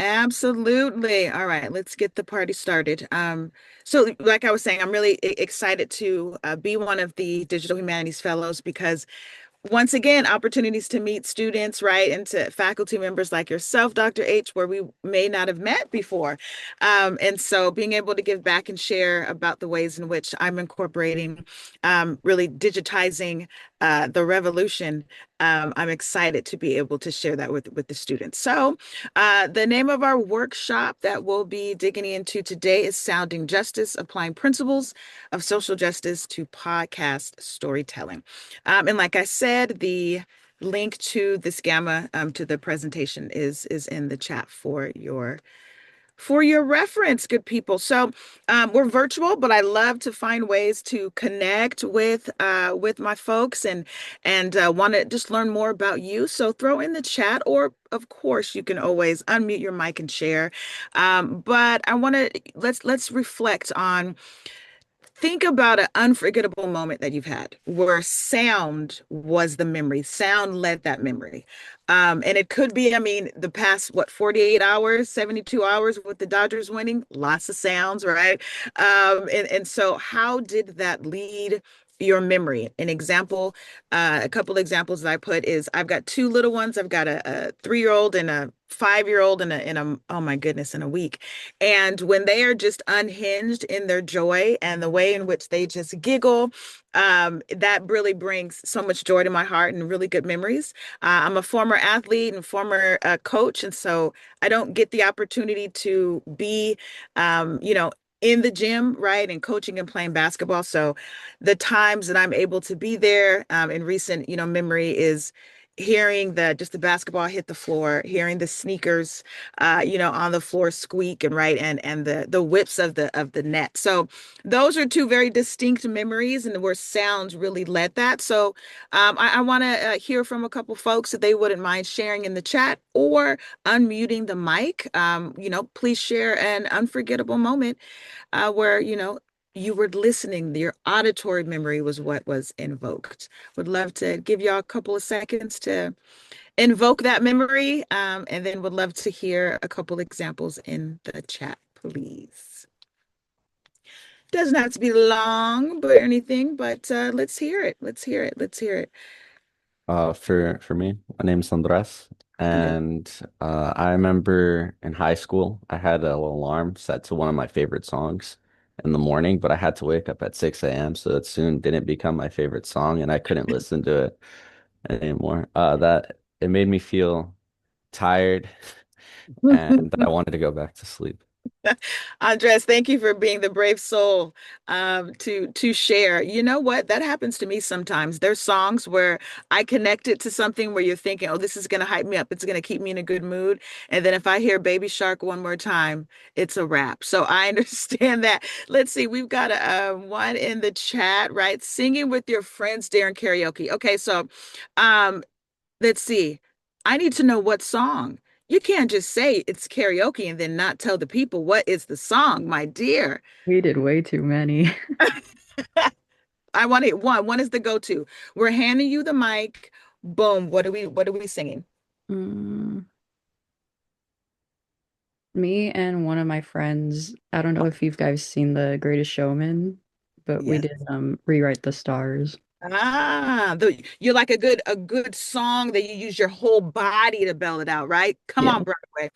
Absolutely. All right, let's get the party started. So like I was saying, I'm really excited to be one of the Digital Humanities Fellows because once again, opportunities to meet students, right, and to faculty members like yourself, Dr. H, where we may not have met before. And so being able to give back and share about the ways in which I'm incorporating, really digitizing the revolution. I'm excited to be able to share that with the students. So the name of our workshop that we'll be digging into today is Sounding Justice, Applying Principles of Social Justice to Podcast Storytelling. And like I said, the link to this gamma to the presentation is in the chat for your reference, good people. So we're virtual, but I love to find ways to connect with my folks and want to just learn more about you. So throw in the chat, or of course, you can always unmute your mic and share. But I want to let's reflect on. Think about an unforgettable moment that you've had where sound was the memory, sound led that memory. And it could be, I mean, the past, what, 48 hours, 72 hours with the Dodgers winning, lots of sounds, right? And so, how did that lead your memory? An example, a couple examples that I put is I've got two little ones. I've got a 3-year-old and a 5-year-old and oh my goodness, in a week. And when they are just unhinged in their joy and the way in which they just giggle, that really brings so much joy to my heart and really good memories. I'm a former athlete and former coach, and so I don't get the opportunity to be, in the gym, right, and coaching and playing basketball. So the times that I'm able to be there in recent, memory is hearing the basketball hit the floor, hearing the sneakers, on the floor squeak and right, and the whips of the net. So those are two very distinct memories, and where sounds really led that. So I want to hear from a couple folks if they wouldn't mind sharing in the chat or unmuting the mic. Please share an unforgettable moment where you were listening, your auditory memory was what was invoked. Would love to give y'all a couple of seconds to invoke that memory, and then would love to hear a couple examples in the chat, please. Doesn't have to be long but anything, but let's hear it. Let's hear it. Let's hear it. For me, my name's Andres, Okay. and I remember in high school I had a little alarm set to one of my favorite songs in the morning, but I had to wake up at 6 a.m. so that soon didn't become my favorite song, and I couldn't listen to it anymore. That it made me feel tired and that I wanted to go back to sleep. Andres, thank you for being the brave soul to share. You know what? That happens to me sometimes. There's songs where I connect it to something where you're thinking, oh, this is going to hype me up. It's going to keep me in a good mood. And then if I hear Baby Shark one more time, it's a wrap. So I understand that. Let's see. We've got one in the chat, right? Singing with your friends during karaoke. Okay, so um, let's see. I need to know what song. You can't just say it's karaoke and then not tell the people what is the song, my dear. We did way too many. I want it one. One is the go-to. We're handing you the mic. Boom. What are we singing? Mm, Me and one of my friends, I don't know if you guys seen The Greatest Showman, but we Yes. did Rewrite the Stars. You're like a good song that you use your whole body to bell it out, right? Come Yeah. on, Broadway.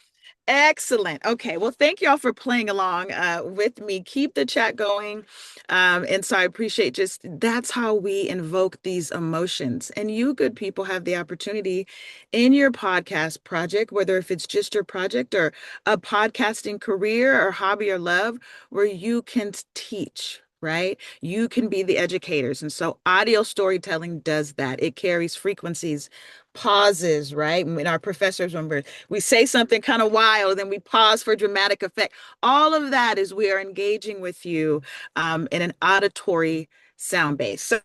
Excellent. Okay. Well, thank y'all for playing along with me. Keep the chat going. And so I appreciate just that's how we invoke these emotions. And you, good people, have the opportunity in your podcast project, whether if it's just your project or a podcasting career or hobby or love, where you can teach. Right? You can be the educators. And so audio storytelling does that. It carries frequencies, pauses, right? When our professors, remember, we say something kind of wild, then we pause for dramatic effect. All of that is we are engaging with you in an auditory sound base. So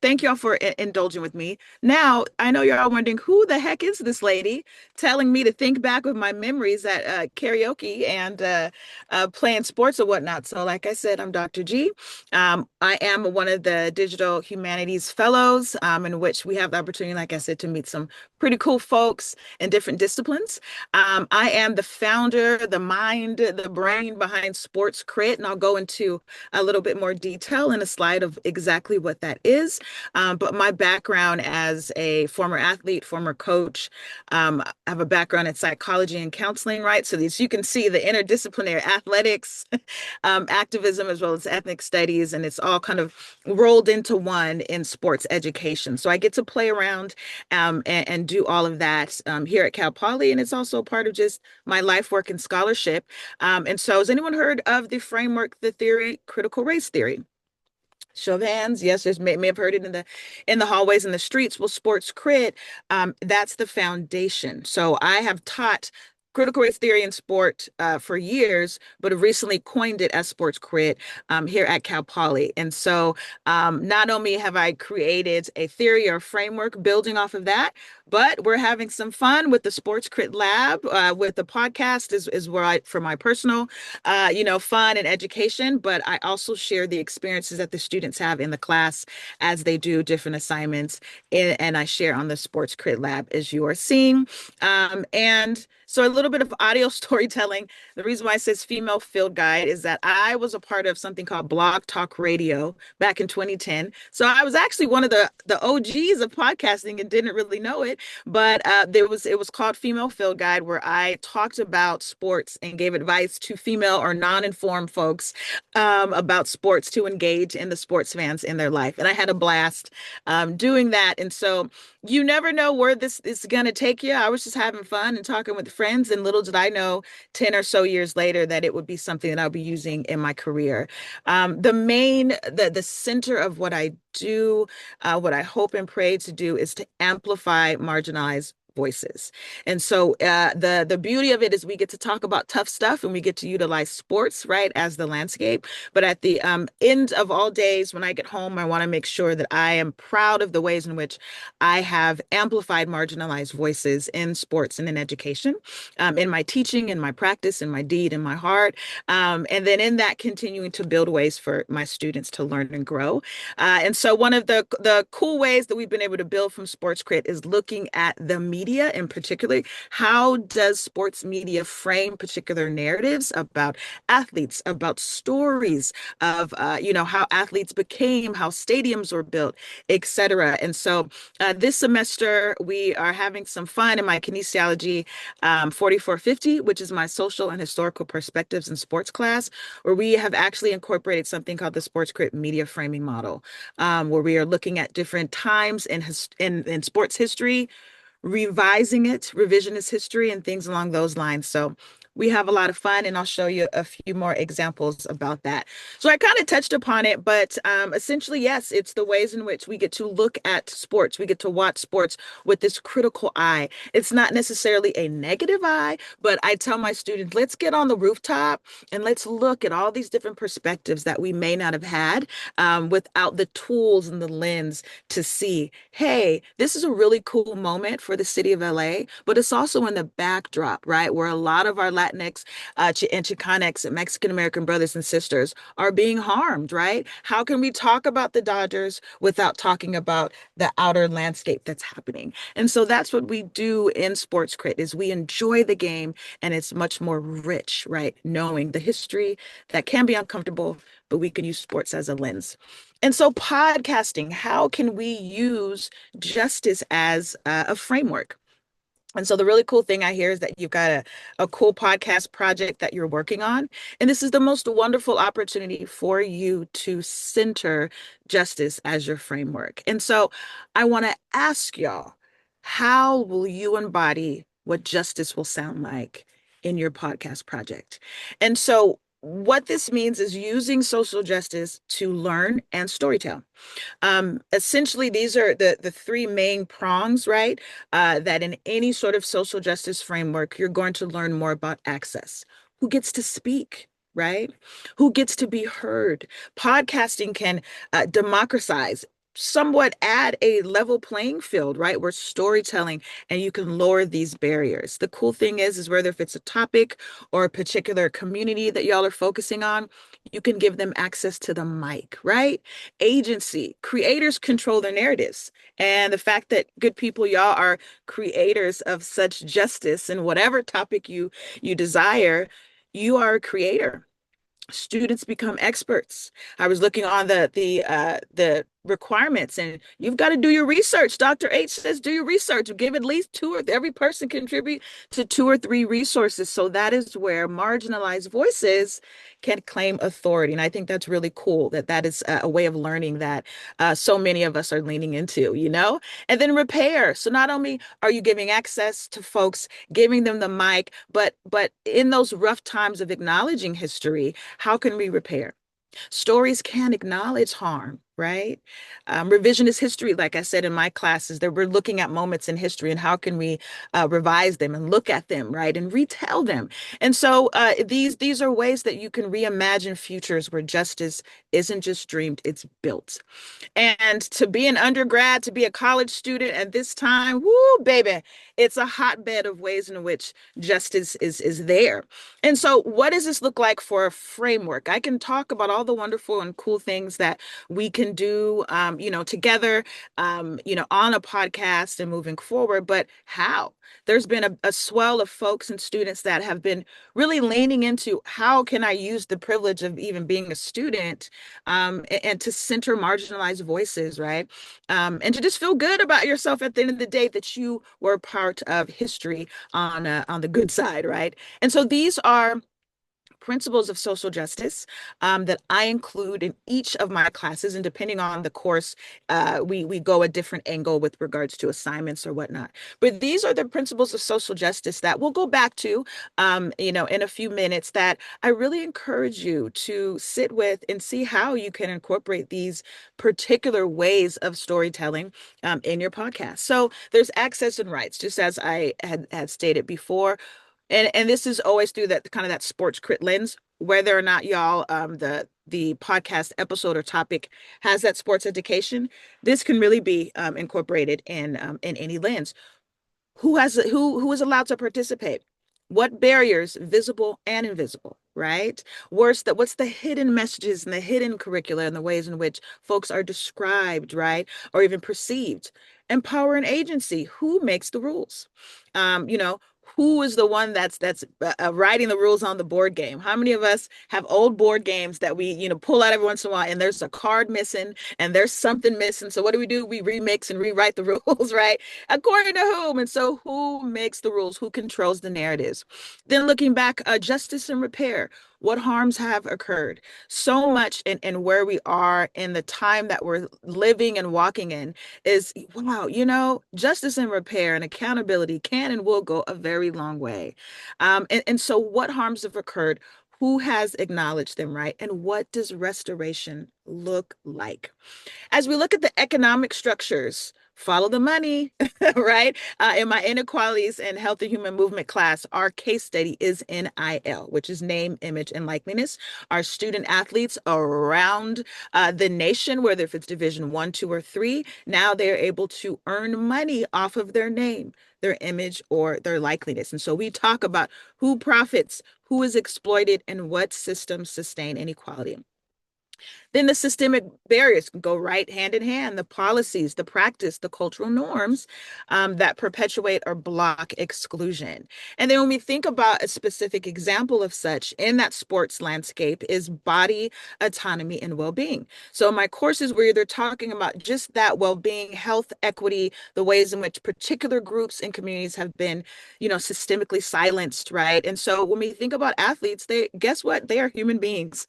Thank y'all for indulging with me. Now, I know you're all wondering who the heck is this lady telling me to think back with my memories at karaoke and playing sports or whatnot. So, like I said, I'm Dr. G. I am one of the Digital Humanities Fellows, in which we have the opportunity, like I said, to meet some pretty cool folks in different disciplines. I am the founder, the mind, the brain behind SportsCrit, and I'll go into a little bit more detail in a slide of exactly what that is. But my background as a former athlete, former coach, I have a background in psychology and counseling, right? So these, you can see the interdisciplinary athletics, activism, as well as ethnic studies, and it's all kind of rolled into one in sports education. So I get to play around and do all of that here at Cal Poly, and it's also part of just my life work and scholarship. And so has anyone heard of the framework, the theory, critical race theory? Show of hands. Yes, there's may have heard it in the hallways and the streets. Well, SportsCrit, that's the foundation. So I have taught critical race theory in sport for years, but have recently coined it as SportsCrit here at Cal Poly. And so not only have I created a theory or framework building off of that, but we're having some fun with the SportsCrit Lab, with the podcast is where for my personal, fun and education, but I also share the experiences that the students have in the class as they do different assignments, and I share on the SportsCrit Lab as you are seeing. And so a little bit of audio storytelling. The reason why it says female field guide is that I was a part of something called Blog Talk Radio back in 2010. So I was actually one of the OGs of podcasting and didn't really know it. But it was called Female Field Guide, where I talked about sports and gave advice to female or non-informed folks about sports to engage in the sports fans in their life. And I had a blast doing that. And so you never know where this is going to take you. I was just having fun and talking with friends, and little did I know 10 or so years later that it would be something that I'll be using in my career. The center of what I do, what I hope and pray to do, is to amplify marginalized voices. And so the beauty of it is we get to talk about tough stuff and we get to utilize sports, right, as the landscape. But at the end of all days, when I get home, I want to make sure that I am proud of the ways in which I have amplified marginalized voices in sports and in education, in my teaching, in my practice, in my deed, in my heart. And then in that, continuing to build ways for my students to learn and grow. And so one of the cool ways that we've been able to build from SportsCrit is looking at the media in particular. How does sports media frame particular narratives about athletes, about stories of, how athletes became, how stadiums were built, etc. And so this semester, we are having some fun in my kinesiology 4450, which is my social and historical perspectives in sports class, where we have actually incorporated something called the SportsCrit media framing model, where we are looking at different times in sports history, revising it, revisionist history, and things along those lines. So we have a lot of fun, and I'll show you a few more examples about that. So I kind of touched upon it, but essentially, yes, it's the ways in which we get to look at sports. We get to watch sports with this critical eye. It's not necessarily a negative eye, but I tell my students, let's get on the rooftop and let's look at all these different perspectives that we may not have had without the tools and the lens to see, hey, this is a really cool moment for the city of LA, but it's also in the backdrop, right, where a lot of our Latinx and Chicanx and Mexican American brothers and sisters are being harmed, right? How can we talk about the Dodgers without talking about the outer landscape that's happening? And so that's what we do in SportsCrit, is we enjoy the game, and it's much more rich, right? Knowing the history that can be uncomfortable, but we can use sports as a lens. And so podcasting, how can we use justice as a framework? And so the really cool thing I hear is that you've got a cool podcast project that you're working on. And this is the most wonderful opportunity for you to center justice as your framework. And so I want to ask y'all, how will you embody what justice will sound like in your podcast project? And so what this means is using social justice to learn and storytell. Essentially, these are the three main prongs, right? That in any sort of social justice framework, you're going to learn more about access. Who gets to speak? Right? Who gets to be heard? Podcasting can democratize somewhat add a level playing field, right? Where storytelling and you can lower these barriers. The cool thing is whether if it's a topic or a particular community that y'all are focusing on, you can give them access to the mic, right? Agency. Creators control their narratives. And the fact that good people, y'all are creators of such justice in whatever topic you desire, you are a creator. Students become experts. I was looking on the requirements, and you've got to do your research. Dr. H says do your research. Give at least two, or every person contribute to 2 or 3 resources. So that is where marginalized voices can claim authority. And I think that's really cool that that is a way of learning that so many of us are leaning into, you know? And then repair. So not only are you giving access to folks, giving them the mic, but in those rough times of acknowledging history, how can we repair? Stories can acknowledge harm, right? Revisionist history, like I said in my classes, that we're looking at moments in history and how can we revise them and look at them, right, and retell them. And so these are ways that you can reimagine futures where justice isn't just dreamed, it's built. And to be an undergrad, to be a college student at this time, woo, baby, it's a hotbed of ways in which justice is there. And so, what does this look like for a framework? I can talk about all the wonderful and cool things that we can do, together, on a podcast and moving forward. But how? There's been a swell of folks and students that have been really leaning into how can I use the privilege of even being a student and to center marginalized voices, right? And to just feel good about yourself at the end of the day that you were part of history on the good side, right? And so these are principles of social justice that I include in each of my classes. And depending on the course, we go a different angle with regards to assignments or whatnot. But these are the principles of social justice that we'll go back to, in a few minutes, that I really encourage you to sit with and see how you can incorporate these particular ways of storytelling in your podcast. So there's access and rights, just as I had stated before. And this is always through that kind of that SportsCrit lens, whether or not y'all the podcast episode or topic has that sports education. This can really be incorporated in any lens. Who is allowed to participate? What barriers, visible and invisible, right? Worse, that what's the hidden messages and the hidden curricula and the ways in which folks are described, right, or even perceived. And power and agency. Who makes the rules? You know, who is the one that's writing the rules on the board game? How many of us have old board games that we pull out every once in a while, and there's a card missing and there's something missing? So what do? We remix and rewrite the rules, right? According to whom? And so who makes the rules? Who controls the narratives? Then looking back, justice and repair. What harms have occurred? So much in where we are in the time that we're living and walking in is, wow, justice and repair and accountability can and will go a very long way. And so what harms have occurred? Who has acknowledged them, right? And what does restoration look like? As we look at the economic structures, follow the money, right? In my inequalities and health and human movement class, our case study is NIL, which is name, image, and likeness. Our student athletes around the nation, whether if it's Division 1, 2, or 3, now they're able to earn money off of their name, their image, or their likeliness. And so we talk about who profits, who is exploited, and what systems sustain inequality. Then the systemic barriers can go right hand in hand, the policies, the practice, the cultural norms that perpetuate or block exclusion. And then when we think about a specific example of such in that sports landscape is body autonomy and well-being. So my courses were either talking about just that well-being, health, equity, the ways in which particular groups and communities have been, systemically silenced, right? And so when we think about athletes, guess what? They are human beings,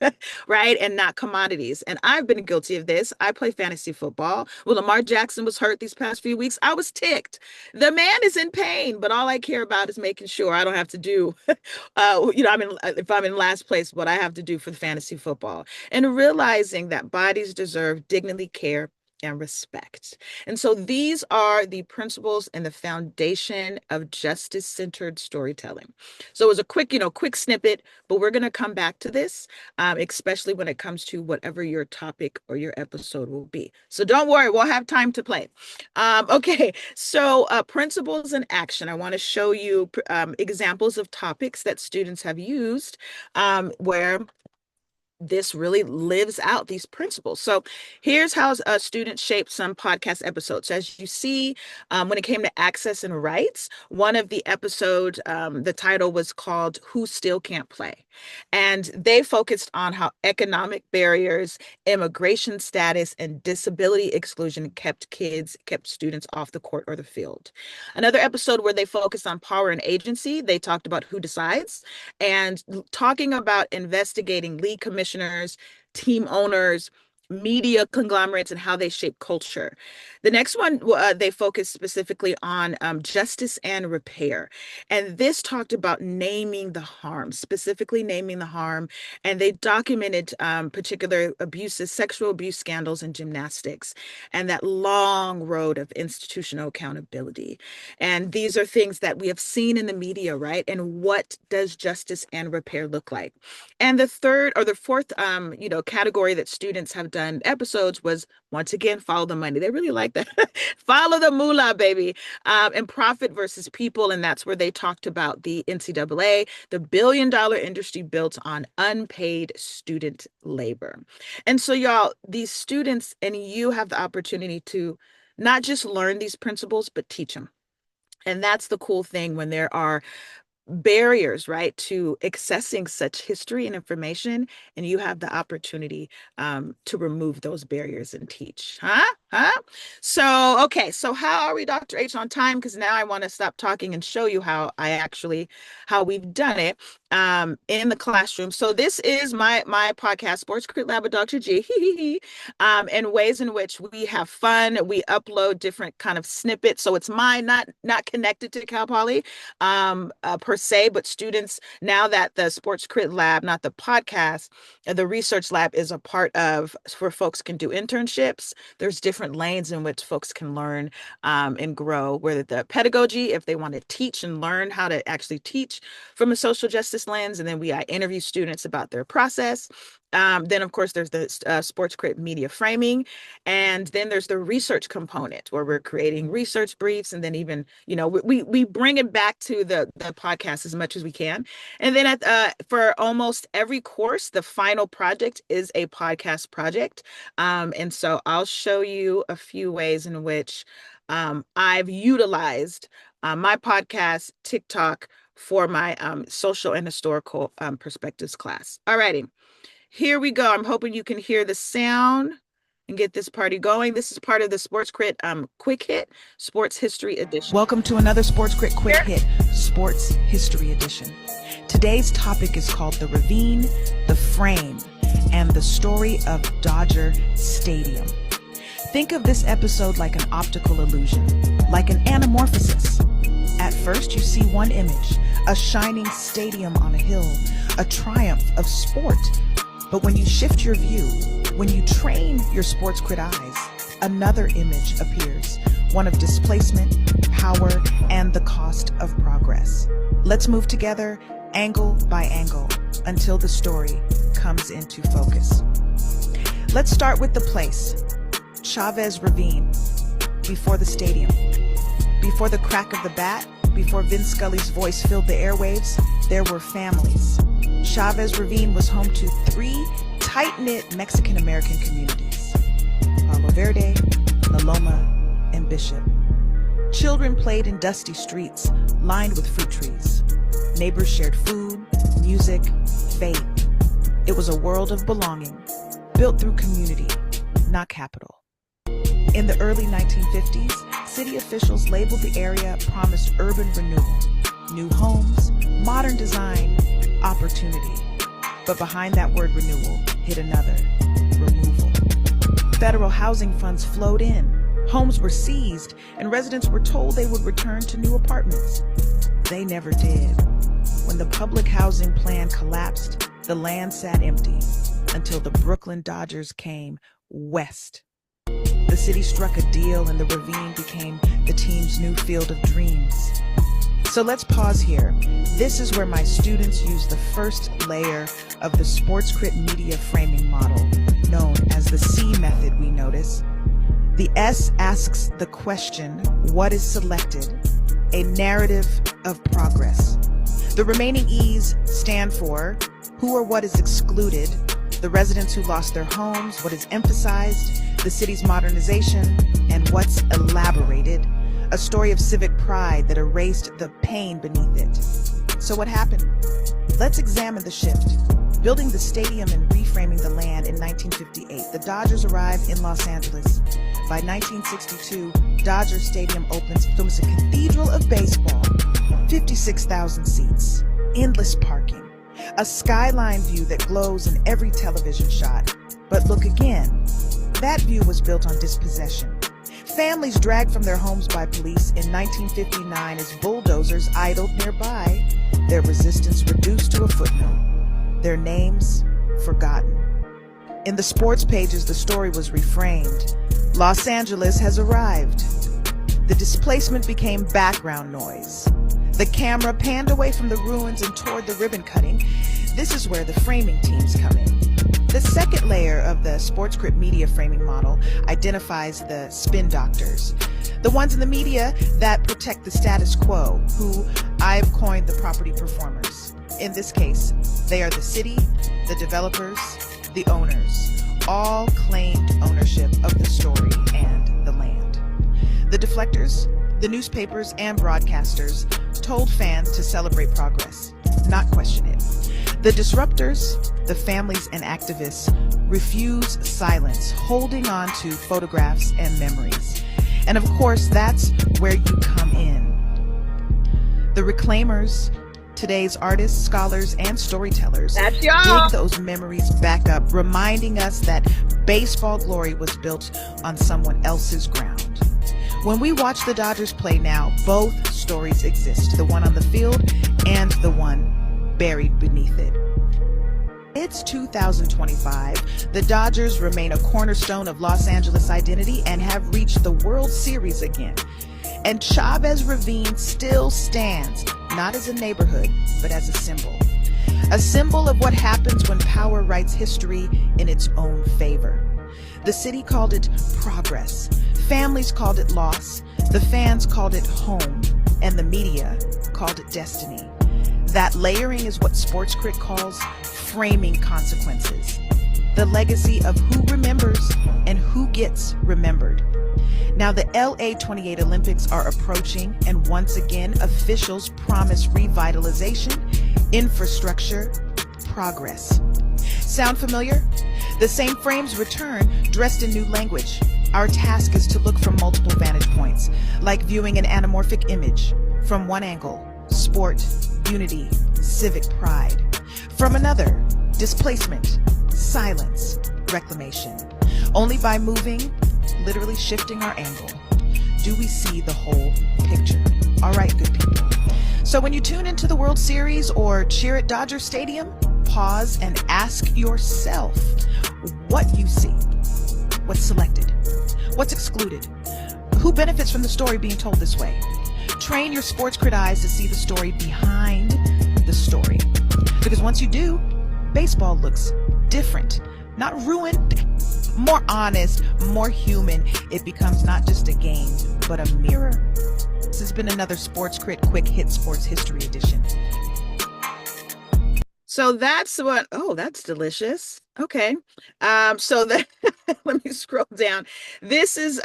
right? And not commodities. And I've been guilty of this. I play fantasy football. Well, Lamar Jackson was hurt these past few weeks. I was ticked. The man is in pain, but all I care about is making sure I don't have to do, if I'm in last place, what I have to do for the fantasy football. And realizing that bodies deserve dignity, care, and respect. And so these are the principles and the foundation of justice-centered storytelling. So it was a quick snippet, but we're going to come back to this, especially when it comes to whatever your topic or your episode will be. So don't worry, we'll have time to play. Okay, so principles in action. I want to show you examples of topics that students have used where this really lives out these principles. So here's how students shape some podcast episodes. As you see, when it came to access and rights, one of the episodes, the title was called Who Still Can't Play. And they focused on how economic barriers, immigration status, and disability exclusion kept students off the court or the field. Another episode where they focused on power and agency, they talked about who decides, and talking about investigating league commissioners, team owners, media conglomerates, and how they shape culture. The next one, they focused specifically on justice and repair. And this talked about naming the harm, specifically naming the harm. And they documented particular abuses, sexual abuse scandals in gymnastics, and that long road of institutional accountability. And these are things that we have seen in the media, right? And what does justice and repair look like? And the third or the fourth, category that students have done episodes was, once again, follow the money. They really like that. Follow the moolah, baby. And profit versus people. And that's where they talked about the NCAA, the billion-dollar industry built on unpaid student labor. And so, y'all, these students and you have the opportunity to not just learn these principles, but teach them. And that's the cool thing when there are barriers, right, to accessing such history and information, and you have the opportunity to remove those barriers and teach. So, okay, so how are we, Dr. H, on time? Because now I want to stop talking and show you how we've done it in the classroom. So this is my podcast, SportsCrit Lab with Dr. G, and ways in which we have fun. We upload different kind of snippets. So it's mine, not connected to Cal Poly per se, but students, now that the SportsCrit Lab, not the podcast, the research lab is a part of, where folks can do internships. There's different lanes in which folks can learn and grow, whether the pedagogy, if they want to teach and learn how to actually teach from a social justice lens, and then I interview students about their process. Then, of course, there's the SportsCrit media framing, and then there's the research component where we're creating research briefs, and then even, we bring it back to the podcast as much as we can. And then for almost every course, the final project is a podcast project. And so I'll show you a few ways in which I've utilized my podcast, TikTok, for my social and historical perspectives class. All righty. Here we go. I'm hoping you can hear the sound and get this party going. This is part of the SportsCrit Quick Hit Sports History Edition. Welcome to another SportsCrit Quick Hit Sports History Edition. Today's topic is called The Ravine, the Frame, and the Story of Dodger Stadium. Think of this episode like an optical illusion, like an anamorphosis. At first, you see one image, a shining stadium on a hill, a triumph of sport. But when you shift your view, when you train your SportsCrit eyes, another image appears, one of displacement, power, and the cost of progress. Let's move together, angle by angle, until the story comes into focus. Let's start with the place, Chavez Ravine, before the stadium. Before the crack of the bat, before Vin Scully's voice filled the airwaves, there were families. Chavez Ravine was home to 3 tight-knit Mexican-American communities: Palo Verde, La Loma, and Bishop. Children played in dusty streets lined with fruit trees. Neighbors shared food, music, faith. It was a world of belonging, built through community, not capital. In the early 1950s, city officials labeled the area, promised urban renewal, new homes, modern design, opportunity. But behind that word renewal hid another: removal. Federal housing funds flowed in, homes were seized, and residents were told they would return to new apartments. They never did. When the public housing plan collapsed, the land sat empty until the Brooklyn Dodgers came west. The city struck a deal and the ravine became the team's new field of dreams. So let's pause here. This is where my students use the first layer of the SportsCrit media framing model, known as the C method, we notice. The S asks the question, what is selected? A narrative of progress. The remaining E's stand for who or what is excluded, the residents who lost their homes, what is emphasized, the city's modernization, and what's elaborated, a story of civic pride that erased the pain beneath it. So what happened? Let's examine the shift. Building the stadium and reframing the land in 1958, the Dodgers arrived in Los Angeles. By 1962, Dodger Stadium opens, becomes a cathedral of baseball, 56,000 seats, endless parking, a skyline view that glows in every television shot. But look again, that view was built on dispossession. Families dragged from their homes by police in 1959 as bulldozers idled nearby, their resistance reduced to a footnote. Their names forgotten. In the sports pages, the story was reframed. Los Angeles has arrived. The displacement became background noise. The camera panned away from the ruins and toward the ribbon cutting. This is where the framing teams come in. The second layer of the SportsCrit media framing model identifies the spin doctors, the ones in the media that protect the status quo, who I've coined the property performers. In this case, they are the city, the developers, the owners, all claimed ownership of the story and the land. The deflectors, the newspapers and broadcasters, told fans to celebrate progress, not question it. The disruptors, the families and activists, refuse silence, holding on to photographs and memories. And of course, that's where you come in. The reclaimers, today's artists, scholars, and storytellers, That's y'all. dig those memories back up, reminding us that baseball glory was built on someone else's ground. When we watch the Dodgers play now, both stories exist, the one on the field and the one buried beneath it. It's 2025. The Dodgers remain a cornerstone of Los Angeles identity and have reached the World Series again. And Chavez Ravine still stands, not as a neighborhood, but as a symbol. A symbol of what happens when power writes history in its own favor. The city called it progress. Families called it loss. The fans called it home. And the media called it destiny. That layering is what SportsCrit calls framing consequences. The legacy of who remembers and who gets remembered. Now the LA 28 Olympics are approaching, and once again, officials promise revitalization, infrastructure, progress. Sound familiar? The same frames return, dressed in new language. Our task is to look from multiple vantage points, like viewing an anamorphic image. From one angle, sport, unity, civic pride. From another, displacement, silence, reclamation. Only by moving, literally shifting our angle, do we see the whole picture. All right, good people. So when you tune into the World Series or cheer at Dodger Stadium, pause and ask yourself what you see. What's selected? What's excluded? Who benefits from the story being told this way? Train your SportsCrit eyes to see the story behind the story. Because once you do, baseball looks different. Not ruined, more honest, more human. It becomes not just a game, but a mirror. This has been another SportsCrit Quick Hit Sports History Edition. So that's what, oh, that's delicious. Okay. So that, let me scroll down. This is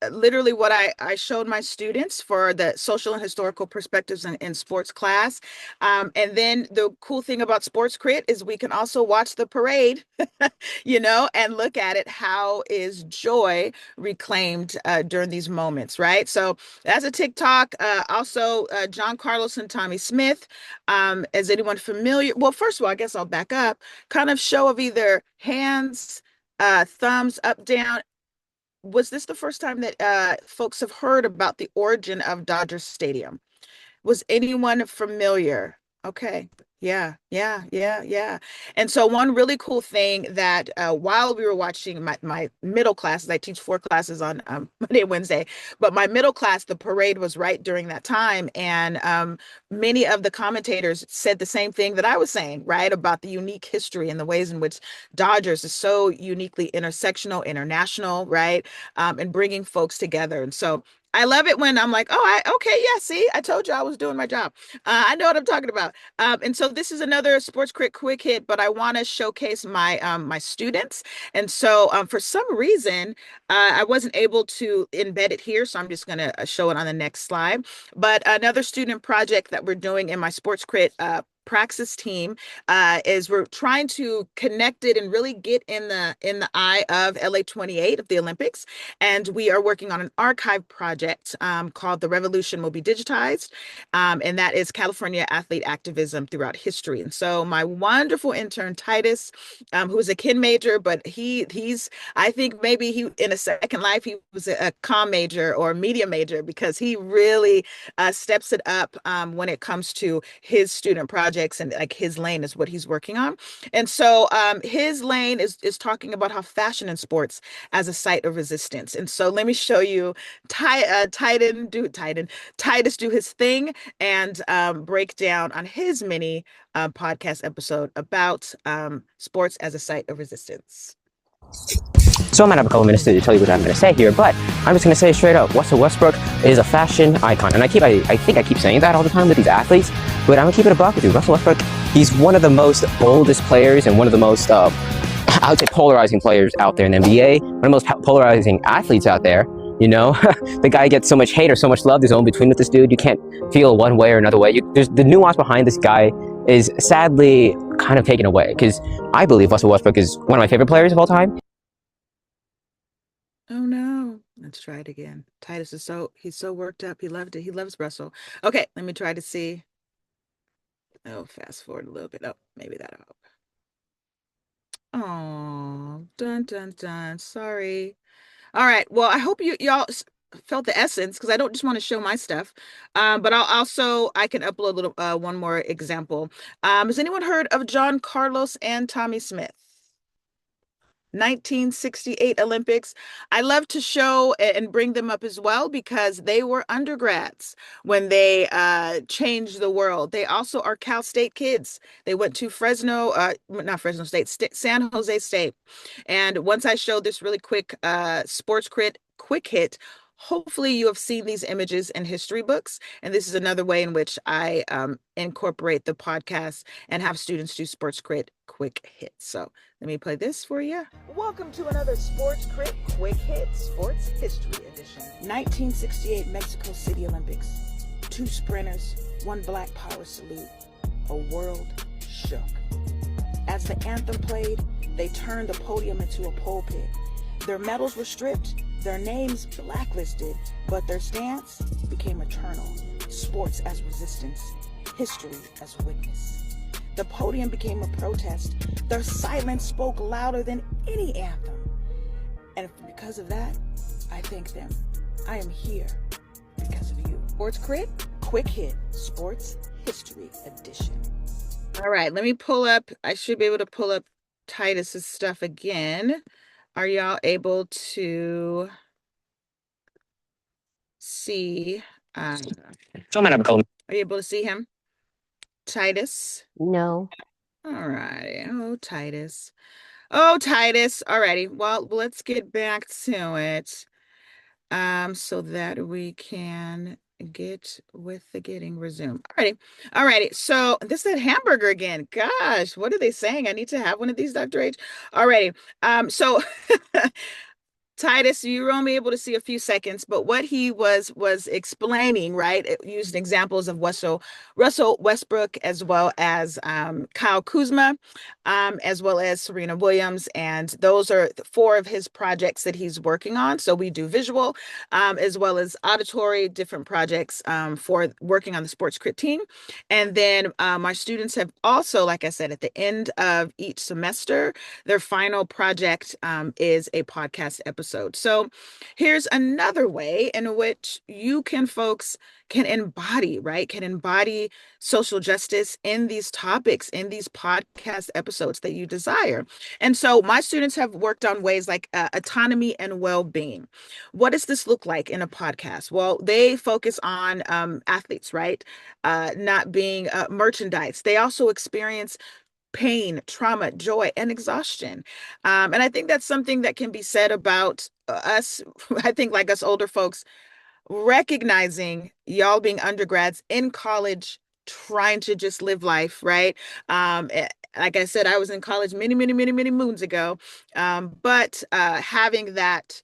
literally what I showed my students for the social and historical perspectives in sports class. And then the cool thing about SportsCrit is we can also watch the parade, and look at it. How is joy reclaimed during these moments, right? So that's a TikTok. Also, John Carlos and Tommy Smith. Is anyone familiar? Well, first of all, I guess I'll back up. Kind of show of either hands, thumbs up, down. Was this the first time that folks have heard about the origin of Dodger Stadium? Was anyone familiar? Okay, Yeah. And so one really cool thing that while we were watching my middle classes, I teach 4 classes on Monday and Wednesday, but my middle class, the parade was right during that time. And many of the commentators said the same thing that I was saying, right, about the unique history and the ways in which Dodgers is so uniquely intersectional, international, right, and bringing folks together. And so I love it when I'm like, oh, okay, yeah, see, I told you I was doing my job. I know what I'm talking about. And so this is another Sports Crit quick hit, but I want to showcase my students. And so for some reason, I wasn't able to embed it here, so I'm just going to show it on the next slide. But another student project that we're doing in my Sports Crit praxis team is we're trying to connect it and really get in the eye of LA 28 of the Olympics. And we are working on an archive project called The Revolution Will Be Digitized. And that is California athlete activism throughout history. And so my wonderful intern, Titus, who's a kin major, but he's, I think maybe he, in a second life, he was a comm major or media major because he really steps it up when it comes to his student projects, and like his lane is what he's working on. And so his lane is talking about how fashion in sports as a site of resistance. And so let me show you Titus do his thing and break down on his mini podcast episode about sports as a site of resistance. So I might have a couple minutes to tell you what I'm going to say here, but I'm just going to say straight up, Russell Westbrook is a fashion icon. And I think I keep saying that all the time with these athletes, but I'm going to keep it a buck with you. Russell Westbrook, he's one of the most boldest players and one of the most, I would say, polarizing players out there in the NBA, one of the most polarizing athletes out there. You know, the guy gets so much hate or so much love. There's no in between with this dude. You can't feel one way or another way. There's the nuance behind this guy is sadly kind of taken away, because I believe Russell Westbrook is one of my favorite players of all time. Oh no. Let's try it again. Titus is he's so worked up. He loved it. He loves Russell. Okay, let me try to see. Oh, fast forward a little bit. Oh, maybe that'll help. Oh, dun dun dun. Sorry. All right. Well, I hope y'all felt the essence, because I don't just want to show my stuff, but I can upload a little one more example. Has anyone heard of John Carlos and Tommy Smith? 1968 Olympics. I love to show and bring them up as well because they were undergrads when they changed the world. They also are Cal State kids. They went to not Fresno State, San Jose State. And once I show this really quick Sports Crit quick hit, hopefully you have seen these images in history books. And this is another way in which I incorporate the podcast and have students do Sports Crit quick hits. So let me play this for you. Welcome to another Sports Crit quick hit sports history edition. 1968 Mexico City Olympics. 2 sprinters, 1 Black Power salute. A world shook. As the anthem played, they turned the podium into a pulpit. Their medals were stripped, their names blacklisted, but their stance became eternal. Sports as resistance, history as witness. The podium became a protest. Their silence spoke louder than any anthem. And because of that, I thank them. I am here because of you. Sports Crit, quick hit, sports history edition. All right, let me pull up. I should be able to pull up Titus's stuff again. Are y'all able to see? Are you able to see him? Titus? No. All righty. Oh, Titus. All righty. Well, let's get back to it. So that we can get with the getting resumed. All righty. So this is that hamburger again. Gosh, what are they saying? I need to have one of these, Dr. H. All righty. So Titus, you were only able to see a few seconds, but what he was explaining, right, using examples of Russell Westbrook, as well as Kyle Kuzma, as well as Serena Williams, and those are 4 of his projects that he's working on. So we do visual, as well as auditory, different projects for working on the Sports Crit team. And then my students have also, like I said, at the end of each semester, their final project is a podcast episode episode. So here's another way in which you folks can embody, right? Can embody social justice in these topics, in these podcast episodes that you desire. And so my students have worked on ways like autonomy and well-being. What does this look like in a podcast? Well, they focus on athletes, right? Not being merchandise. They also experience pain, trauma, joy, and exhaustion. And I think that's something that can be said about us. I think like us older folks, recognizing y'all being undergrads in college, trying to just live life, right? Like I said, I was in college many, many, many, many moons ago. But having that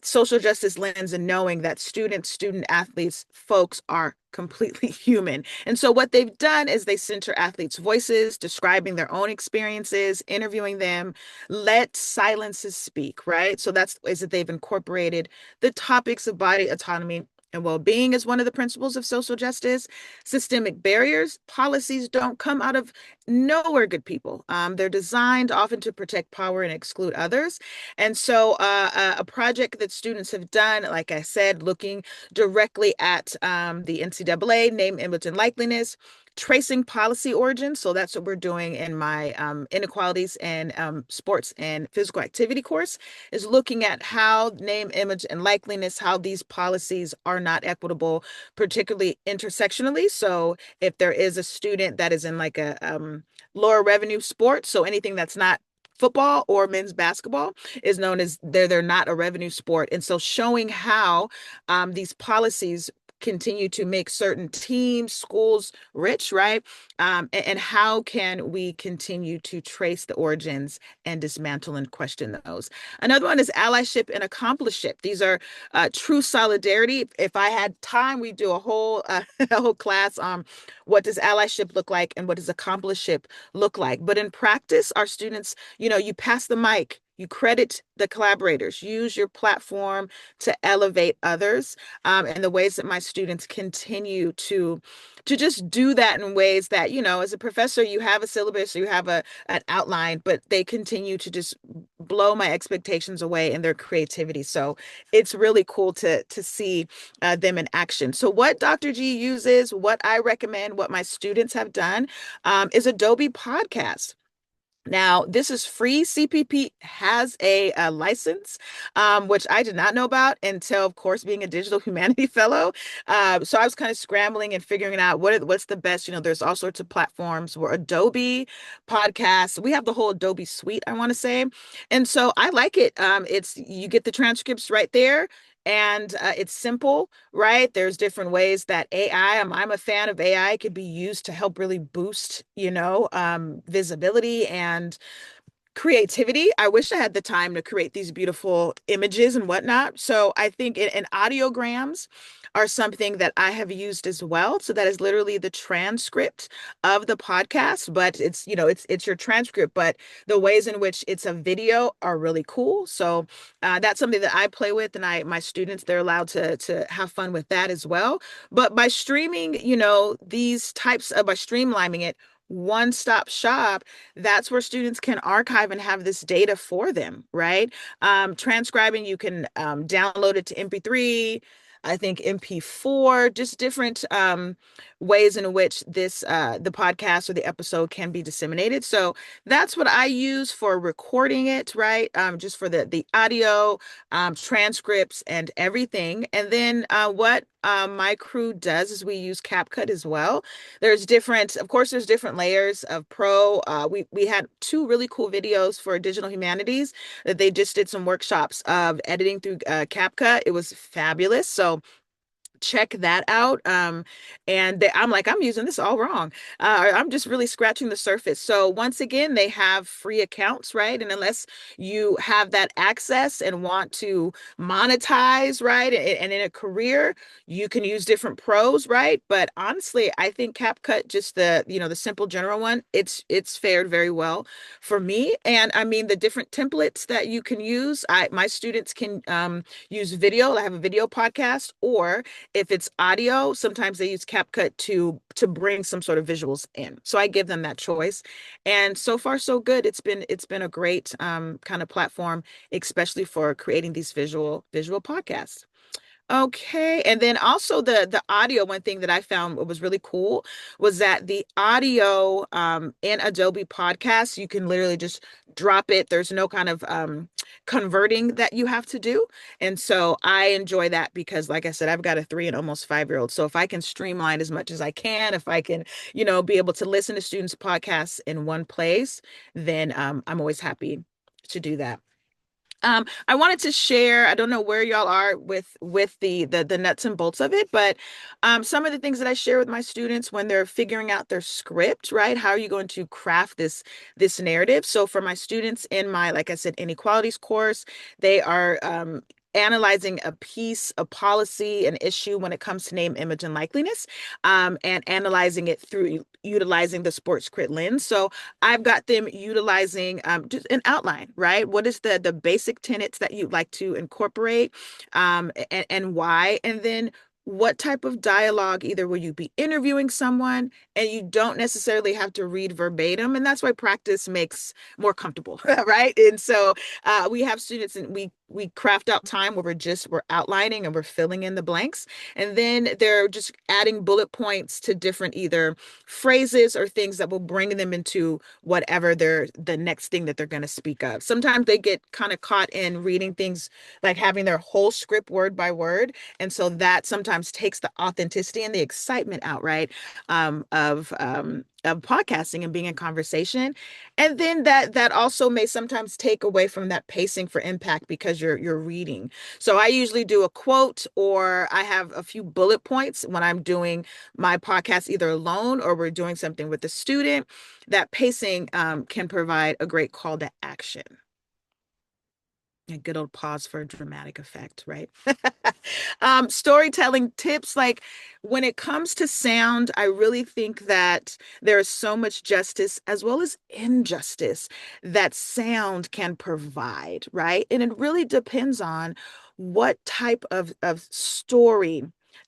social justice lens and knowing that student athletes, folks are completely human. And so what they've done is they center athletes' voices, describing their own experiences, interviewing them, let silences speak, right? So that's ways that they've incorporated the topics of body autonomy and well-being as one of the principles of social justice. Systemic barriers, policies don't come out of nowhere, good people. They're designed often to protect power and exclude others. And so a project that students have done, like I said, looking directly at the NCAA, name, image, and likeliness, tracing policy origins. So that's what we're doing in my inequalities and sports and physical activity course, is looking at how name, image, and likeliness, how these policies are not equitable, particularly intersectionally. So if there is a student that is in like a lower revenue sport, so anything that's not football or men's basketball is known as they're not a revenue sport. And so showing how these policies continue to make certain teams, schools rich, right? And how can we continue to trace the origins and dismantle and question those? Another one is allyship and accompliceship. These are true solidarity. If I had time, we'd do a whole class on what does allyship look like and what does accompliceship look like. But in practice, our students, you pass the mic, you credit the collaborators, use your platform to elevate others, and the ways that my students continue to just do that in ways that, as a professor, you have a syllabus, you have an outline, but they continue to just blow my expectations away in their creativity. So it's really cool to see them in action. So what Dr. G uses, what I recommend, what my students have done, is Adobe Podcast. Now, this is free. CPP has a license, which I did not know about until, of course, being a digital humanity fellow. So I was kind of scrambling and figuring out what's the best. There's all sorts of platforms where Adobe Podcasts. We have the whole Adobe suite, I want to say. And so I like it. You get the transcripts right there. And it's simple, right? There's different ways that AI, I'm a fan of AI, could be used to help really boost, visibility and creativity. I wish I had the time to create these beautiful images and whatnot. So I think and audiograms are something that I have used as well. So that is literally the transcript of the podcast, but it's your transcript, but the ways in which it's a video are really cool. So that's something that I play with, and my students, they're allowed to have fun with that as well. But by streaming, these types of, by streamlining it, one-stop shop, that's where students can archive and have this data for them, right? Transcribing, you can download it to MP3, I think MP4, just different ways in which this the podcast or the episode can be disseminated. So that's what I use for recording it, right? Just for the audio, transcripts, and everything. And then what my crew does is we use CapCut as well. There's different layers of pro. We had 2 really cool videos for digital humanities that they just did some workshops of editing through CapCut. It was fabulous. So check that out. I'm using this all wrong. I'm just really scratching the surface. So once again, they have free accounts, right? And unless you have that access and want to monetize, right? And in a career, you can use different pros, right? But honestly, I think CapCut, just the simple general one, it's fared very well for me. And I mean, the different templates that you can use, my students can use video. I have a video podcast, or If it's audio, sometimes they use CapCut to bring some sort of visuals in. So I give them that choice. And so far so good. It's been a great kind of platform, especially for creating these visual podcasts. Okay. And then also the audio, one thing that I found was really cool was that the audio in Adobe Podcast, you can literally just drop it. There's no kind of converting that you have to do. And so I enjoy that because, like I said, I've got a 3 and almost 5-year-old. So if I can streamline as much as I can, if I can, be able to listen to students' podcasts in one place, then I'm always happy to do that. I wanted to share, I don't know where y'all are with the nuts and bolts of it, but some of the things that I share with my students when they're figuring out their script, right? How are you going to craft this narrative? So for my students in my, like I said, inequalities course, they are analyzing a piece, a policy, an issue when it comes to name, image, and likeliness, and analyzing it through utilizing the SportsCrit lens. So I've got them utilizing just an outline, right? What is the basic tenets that you'd like to incorporate, and why? And then what type of dialogue, either will you be interviewing someone and you don't necessarily have to read verbatim, and that's why practice makes more comfortable, right? And so we have students and we craft out time where we're outlining and we're filling in the blanks, and then they're just adding bullet points to different either phrases or things that will bring them into whatever the next thing that they're going to speak of. Sometimes they get kind of caught in reading things like having their whole script word by word, and so that sometimes takes the authenticity and the excitement out, right, of podcasting and being in conversation. And then that also may sometimes take away from that pacing for impact because you're reading. So I usually do a quote, or I have a few bullet points when I'm doing my podcast either alone or we're doing something with a student. That pacing can provide a great call to action. A good old pause for a dramatic effect, right? Storytelling tips, like when it comes to sound, I really think that there is so much justice as well as injustice that sound can provide, right? And it really depends on what type of story,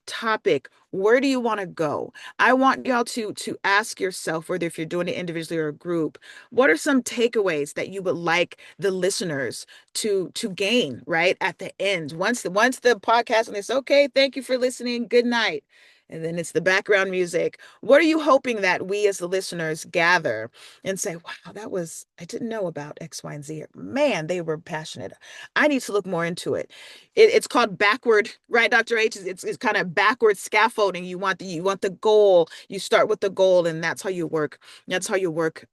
topic, where do you want to go? I want y'all to ask yourself, whether if you're doing it individually or a group, what are some takeaways that you would like the listeners to gain, right, at the end? Once the podcast and it's okay, thank you for listening, good night. And then it's the background music. What are you hoping that we as the listeners gather and say, wow, I didn't know about X, Y, and Z. Man, they were passionate. I need to look more into it. It's called backward, right, Dr. H? It's kind of backward scaffolding. You want the goal. You start with the goal, and that's how you work. That's how you work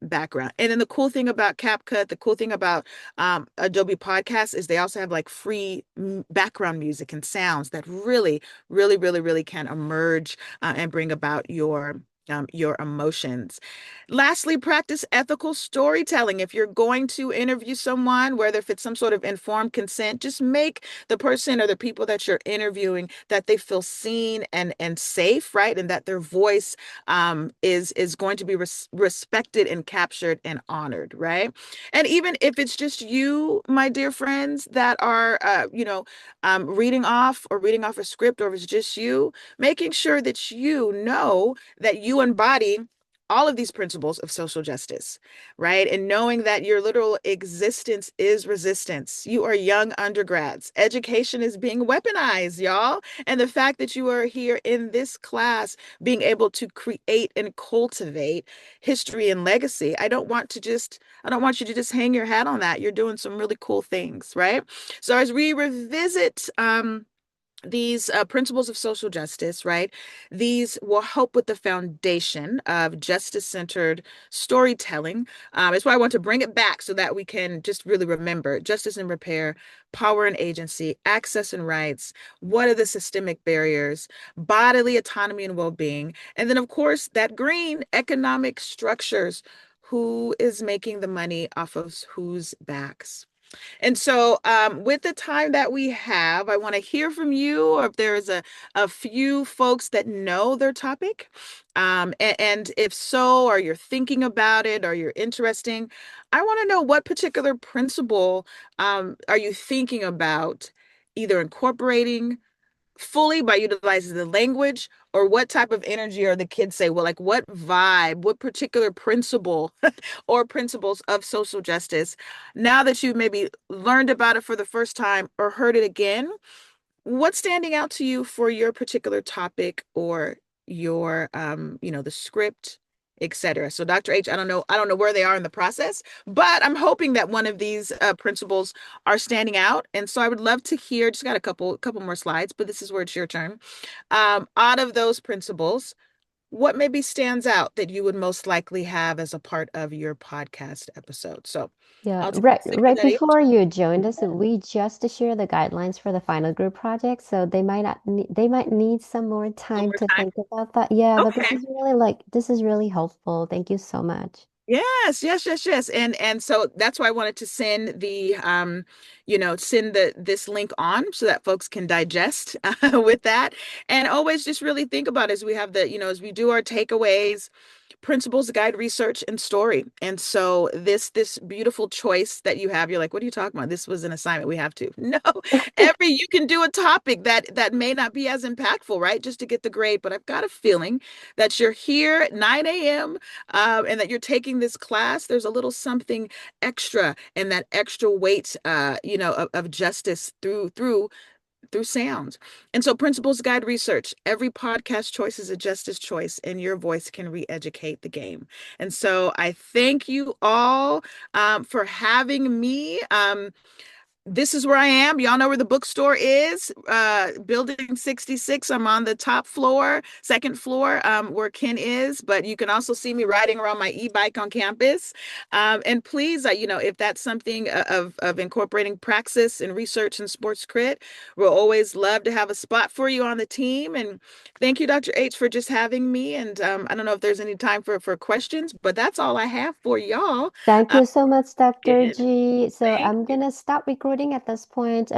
background. And then the cool thing about CapCut, the cool thing about Adobe Podcast is they also have like free background music and sounds that really, really, really, really can emerge and bring about your emotions. Lastly, practice ethical storytelling. If you're going to interview someone, whether if it's some sort of informed consent, just make the person or the people that you're interviewing that they feel seen and safe, right? And that their voice is going to be respected and captured and honored, right? And even if it's just you, my dear friends, that are reading off a script, or if it's just you, making sure that you know that you embody all of these principles of social justice, right? And knowing that your literal existence is resistance. You are young undergrads. Education is being weaponized, y'all. And the fact that you are here in this class, being able to create and cultivate history and legacy, I don't want you to just hang your hat on that. You're doing some really cool things, right? So as we revisit these principles of social justice, right? These will help with the foundation of justice-centered storytelling. It's why I want to bring it back so that we can just really remember justice and repair, power and agency, access and rights. What are the systemic barriers, bodily autonomy and well-being? And then, of course, that green, economic structures. Who is making the money off of whose backs? And so with the time that we have, I want to hear from you, or if there's a few folks that know their topic. And if so, or you're thinking about it, or you're interesting, I want to know what particular principle are you thinking about either incorporating, fully by utilizing the language, or what type of energy are the kids say, well, like what vibe, what particular principle or principles of social justice, now that you've maybe learned about it for the first time or heard it again, what's standing out to you for your particular topic or your the script, etc. So Dr. H, I don't know where they are in the process, but I'm hoping that one of these principles are standing out. And so I would love to hear, just got a couple more slides, but this is where it's your turn. Out of those principles, what maybe stands out that you would most likely have as a part of your podcast episode? So Yeah, I'll take right, a second right at H. before you joined us, we just shared the guidelines for the final group project, so they might need some more One time more to time. think about that. Yeah, but Okay. this is really helpful. Thank you so much. Yes, yes, yes, yes. And so that's why I wanted to send send this link on so that folks can digest with that. And always just really think about as we have as we do our takeaways, principles guide research and story. And so this beautiful choice that you have, you're like, what are you talking about? This was an assignment, we have to. No, you can do a topic that may not be as impactful, right? Just to get the grade. But I've got a feeling that you're here at 9 a.m. And that you're taking this class. There's a little something extra, and that extra weight of justice through sound. And so principles guide research. Every podcast choice is a justice choice, and your voice can re-educate the game. And so I thank you all for having me. This is where I am. Y'all know where the bookstore is. Building 66. I'm on the top floor, second floor, where Ken is. But you can also see me riding around my e-bike on campus. And please, if that's something of incorporating praxis and research and sports crit, we'll always love to have a spot for you on the team. And thank you, Dr. H, for just having me. And I don't know if there's any time for questions, but that's all I have for y'all. Thank you so much, Dr. Again, G. So thank I'm you. gonna stop recording at this point.